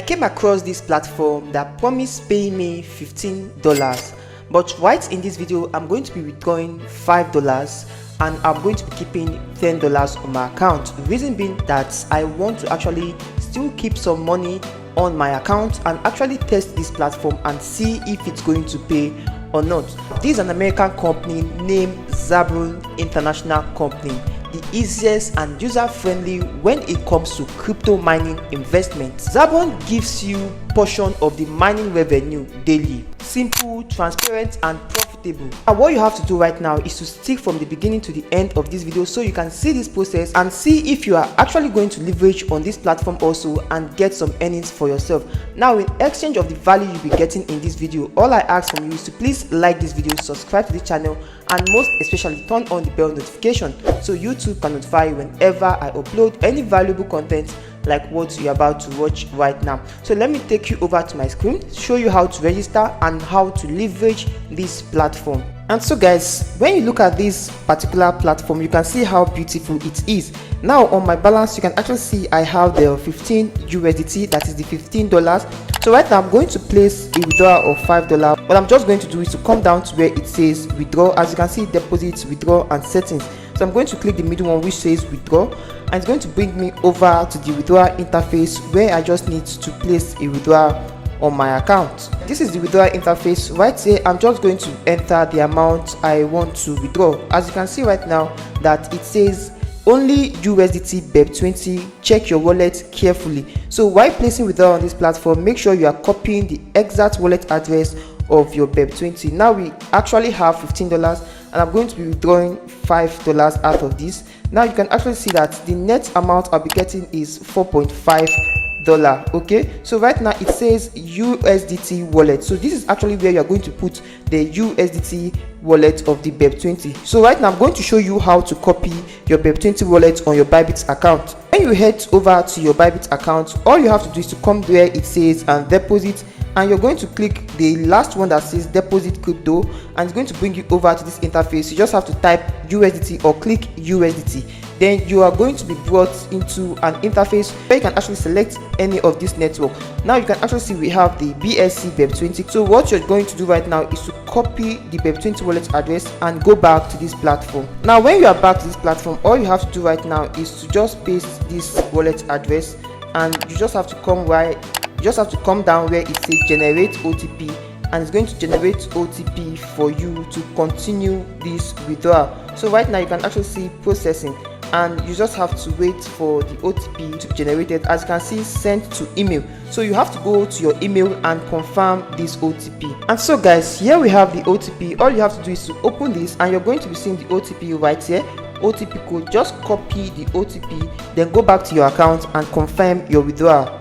I came across this platform that promised paying me $15, but right in this video I'm going to be withdrawing $5 and I'm going to be keeping $10 on my account. The reason being that I want to actually still keep some money on my account and actually test this platform and see if it's going to pay or not. This is an American company named Zabron International Company, the easiest and user-friendly when it comes to crypto mining investment. Zabron gives you portion of the mining revenue daily, simple, transparent and profitable. And what you have to do right now is to stick from the beginning to the end of this video so you can see this process and see if you are actually going to leverage on this platform also and get some earnings for yourself. Now, in exchange of the value you'll be getting in this video, all I ask from you is to please like this video, subscribe to the channel, and most especially turn on the bell notification so YouTube can notify you whenever I upload any valuable content like what you're about to watch right now. So let me take you over to my screen, show you how to register and how to leverage this platform. And so guys, when you look at this particular platform, you can see how beautiful it is. Now on my balance, you can actually see I have the 15 USDT, that is the $15. So right now I'm going to place a withdrawal of $5. What I'm just going to do is to come down to where it says withdraw. As you can see, deposits, withdraw and settings. So I'm going to click the middle one which says withdraw, and it's going to bring me over to the withdrawal interface where I just need to place a withdrawal on my account. This is the withdrawal interface. Right here I'm just going to enter the amount I want to withdraw. As you can see right now that it says only USDT BEP20. Check your wallet carefully. So while placing withdrawal on this platform, make sure you are copying the exact wallet address of your BEP20. Now we actually have $15 and I'm going to be withdrawing $5 out of this. Now you can actually see that the net amount I'll be getting is $4.5. Okay, so right now it says USDT wallet. So this is actually where you're going to put the USDT wallet of the BEP20. So right now I'm going to show you how to copy your BEP20 wallet on your Bybit account. When you head over to your Bybit account, all you have to do is to come where it says and deposit, and you're going to click the last one that says deposit crypto, and it's going to bring you over to this interface. You just have to type USDT or click USDT. Then you are going to be brought into an interface where you can actually select any of this network. Now you can actually see we have the BSC BEP20. So what you're going to do right now is to copy the BEP20 wallet address and go back to this platform. Now when you are back to this platform, all you have to do right now is to just paste this wallet address, and you just have to come down where it says generate OTP, and it's going to generate OTP for you to continue this withdrawal. So right now you can actually see processing, and you just have to wait for the OTP to be generated. As you can see, sent to email. So you have to go to your email and confirm this OTP. And so guys, here we have the OTP. All you have to do is to open this, and you're going to be seeing the OTP right here. OTP code. Just copy the OTP, then go back to your account and confirm your withdrawal.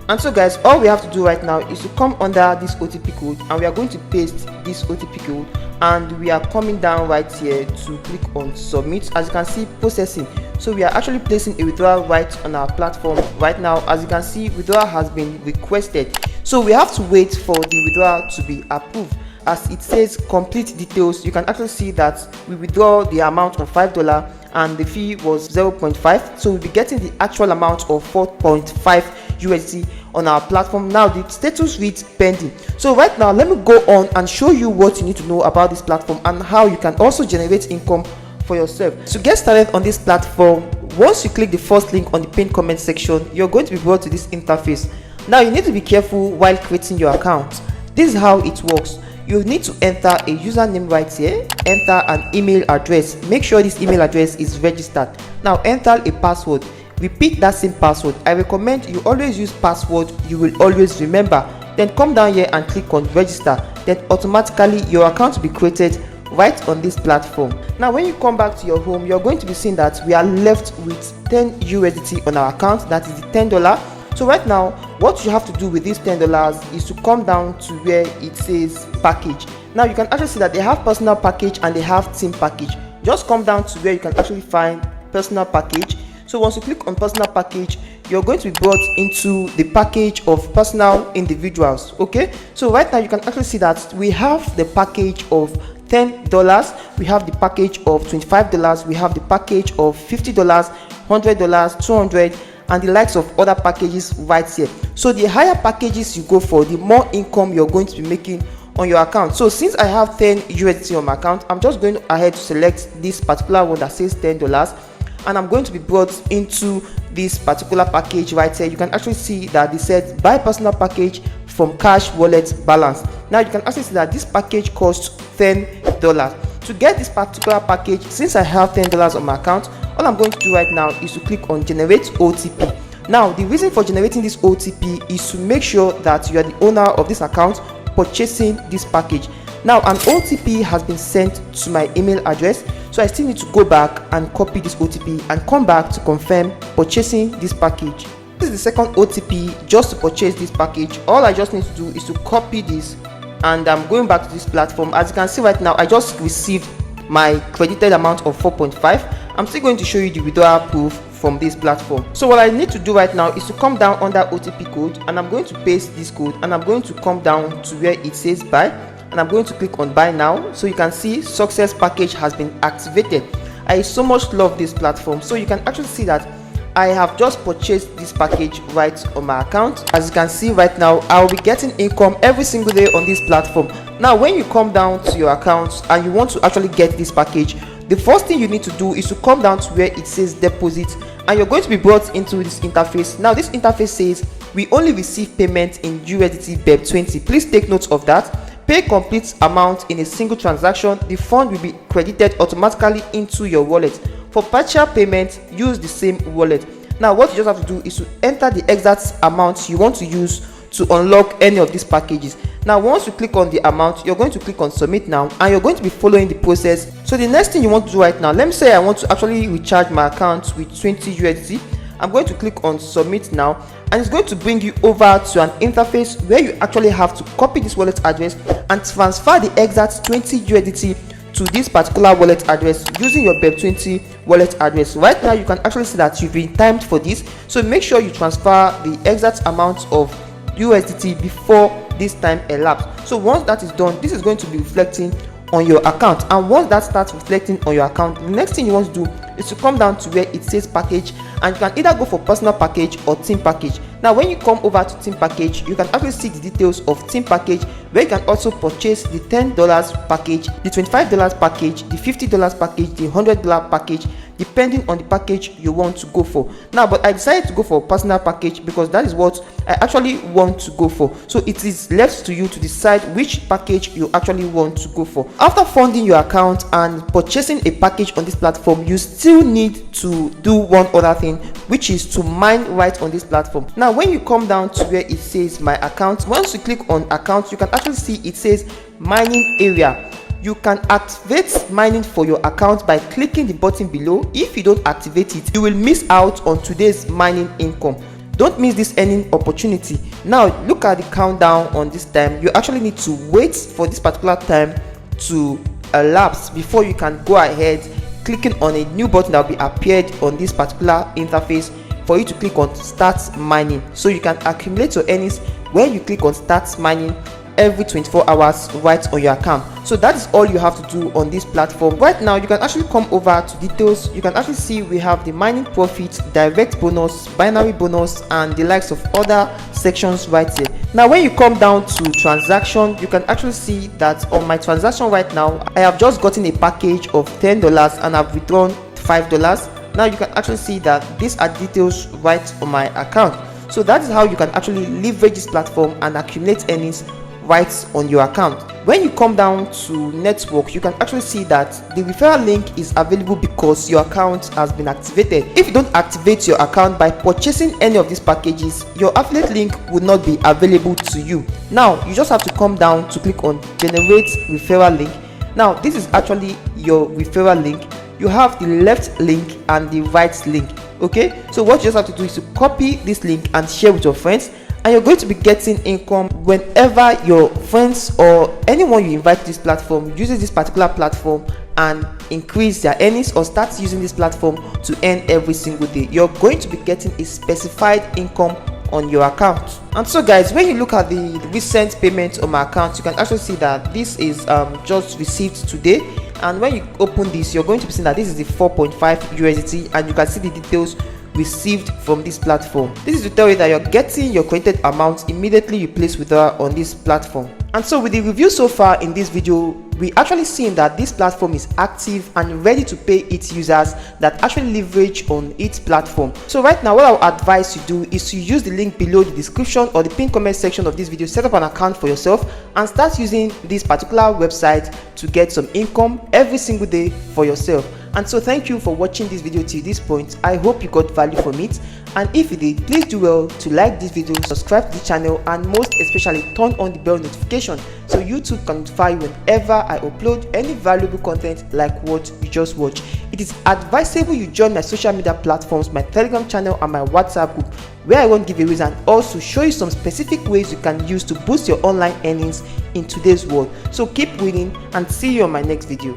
And so guys, all we have to do right now is to come under this OTP code, and we are going to paste this OTP code, and we are coming down right here to click on submit. As you can see, processing. So we are actually placing a withdrawal right on our platform right now. As you can see, withdrawal has been requested. So we have to wait for the withdrawal to be approved. As it says complete details, you can actually see that we withdraw the amount of $5 and the fee was 0.5, so we'll be getting the actual amount of 4.5 USD on our platform. Now the status reads pending. So right now let me go on and show you what you need to know about this platform and how you can also generate income for yourself. To get started on this platform, once you click the first link on the pinned comment section, you're going to be brought to this interface. Now you need to be careful while creating your account. This is how it works. You need to enter a username right here, enter an email address. Make sure this email address is registered. Now enter a password. Repeat that same password. I recommend you always use password you will always remember. Then come down here and click on register. Then automatically your account will be created right on this platform. Now when you come back to your home, you're going to be seeing that we are left with 10 USDT on our account. That is the $10. So right now what you have to do with this $10 is to come down to where it says package. Now you can actually see that they have personal package and they have team package. Just come down to where you can actually find personal package. So once you click on personal package, you're going to be brought into the package of personal individuals. Okay, so right now you can actually see that we have the package of $10, we have the package of $25, we have the package of $50, $100, $200 and the likes of other packages right here. So the higher packages you go for, the more income you're going to be making on your account. So since I have 10 USDT on my account, I'm just going ahead to select this particular one that says $10, and I'm going to be brought into this particular package right here. You can actually see that they said buy personal package from cash wallet balance. Now you can actually see that this package costs $10. To get this particular package, since I have $10 on my account, all I'm going to do right now is to click on generate OTP. Now the reason for generating this OTP is to make sure that you are the owner of this account purchasing this package. Now an OTP has been sent to my email address, so I still need to go back and copy this OTP and come back to confirm purchasing this package. This is the second OTP just to purchase this package. All I just need to do is to copy this, and I'm going back to this platform. As you can see right now, I just received my credited amount of 4.5. I'm still going to show you the withdrawal proof from this platform. So what I need to do right now is to come down under OTP code, and I'm going to paste this code, and I'm going to come down to where it says buy, and I'm going to click on buy now. So you can see success package has been activated. I so much love this platform. So you can actually see that I have just purchased this package right on my account. As you can see right now, I will be getting income every single day on this platform. Now when you come down to your account and you want to actually get this package, the first thing you need to do is to come down to where it says deposit, and you're going to be brought into this interface. Now this interface says we only receive payment in USDT BEP20. Please take note of that. Pay complete amount in a single transaction. The fund will be credited automatically into your wallet. For partial payment, use the same wallet. Now what you just have to do is to enter the exact amount you want to use to unlock any of these packages. Now once you click on the amount, you're going to click on submit now, and you're going to be following the process. So the next thing you want to do right now, let me say I want to actually recharge my account with 20 USDT. I'm going to click on submit now, and it's going to bring you over to an interface where you actually have to copy this wallet address and transfer the exact 20 USDT to this particular wallet address using your BEP20 wallet address. Right now you can actually see that you've been timed for this, so make sure you transfer the exact amount of USDT before this time elapsed. So once that is done, this is going to be reflecting on your account, and once that starts reflecting on your account, the next thing you want to do is to come down to where it says package, and you can either go for personal package or team package. Now when you come over to team package, you can actually see the details of team package, where you can also purchase the $10 package, the $25 package, the $50 package, the $100 package, depending on the package you want to go for. Now but I decided to go for personal package because that is what I actually want to go for. So it is left to you to decide which package you actually want to go for. After funding your account and purchasing a package on this platform, you still need to do one other thing, which is to mine right on this platform. Now when you come down to where it says my account, once you click on account, you can actually see it says mining area. You can activate mining for your account by clicking the button below. If you don't activate it, you will miss out on today's mining income. Don't miss this earning opportunity. Now look at the countdown on this time. You actually need to wait for this particular time to elapse before you can go ahead clicking on a new button that will be appeared on this particular interface for you to click on start mining, so you can accumulate your earnings when you click on start mining every 24 hours right on your account. So that is all you have to do on this platform. Right now you can actually come over to details. You can actually see we have the mining profit, direct bonus, binary bonus, and the likes of other sections right here. Now when you come down to transaction, you can actually see that on my transaction right now I have just gotten a package of $10 and I've withdrawn $5. Now you can actually see that these are details right on my account. So that is how you can actually leverage this platform and accumulate earnings right on your account. When you come down to network, you can actually see that the referral link is available because your account has been activated. If you don't activate your account by purchasing any of these packages, your affiliate link will not be available to you. Now you just have to come down to click on generate referral link. Now this is actually your referral link. You have the left link and the right link. Okay, so what you just have to do is to copy this link and share with your friends, and you're going to be getting income whenever your friends or anyone you invite to this platform uses this particular platform and increase their earnings or starts using this platform to earn every single day. You're going to be getting a specified income on your account. And so guys, when you look at the recent payments on my account, you can actually see that this is just received today. And when you open this, you're going to be seeing that this is the 4.5 USDT, and you can see the details received from this platform. This is to tell you that you're getting your credited amount immediately you place withdrawal on this platform. And so with the review so far in this video, we actually seen that this platform is active and ready to pay its users that actually leverage on its platform. So right now, what I would advise you do is to use the link below the description or the pinned comment section of this video, set up an account for yourself and start using this particular website to get some income every single day for yourself. And so thank you for watching this video till this point. I hope you got value from it, and if you did, please do well to like this video, subscribe to the channel, and most especially turn on the bell notification so YouTube can notify you whenever I upload any valuable content like what you just watched. It is advisable you join my social media platforms, my Telegram channel and my WhatsApp group, where I won't giveaways and also show you some specific ways you can use to boost your online earnings in today's world. So keep winning and see you on my next video.